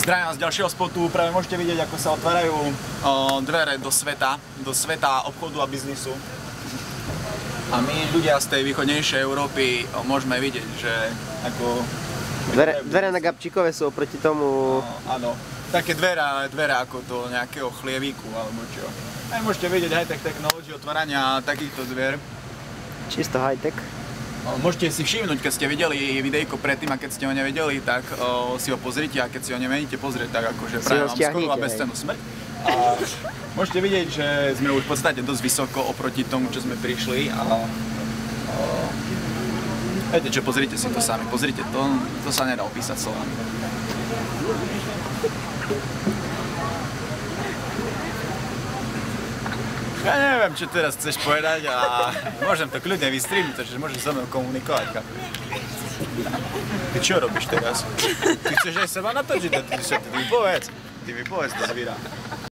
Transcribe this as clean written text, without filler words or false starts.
Zdravím vás z ďalšieho spotu. Práve môžete vidieť, ako sa otvárajú dvere do sveta obchodu a biznisu. A my ľudia z tej východnejšej Európy môžeme vidieť, že ako... Dvere na Gabčíkove sú oproti tomu... Áno, také dvere ako do nejakého chlievíku alebo čo. Aj môžete vidieť high-tech technology otvárania takýchto dver. Čisto high-tech. Môžete si všimnúť, keď ste videli videjko predtým a keď ste ho nevedeli, tak si ho pozrite a keď si ho nevedíte pozrieť, tak akože prajem vám skorú a bezcennú smrť. A môžete vidieť, že sme už v podstate dosť vysoko oproti tomu, čo sme prišli a viete čo, pozrite si to sami, pozrite to sa nedá opísať slovami. Ja neviem, čo teraz chceš povedať a môžem to kľudne vystreamiť, takže môžeš so mnou komunikovať. Ty čo robíš teraz? Ty chceš aj seba natočiť? Ty mi povedz to zvíra.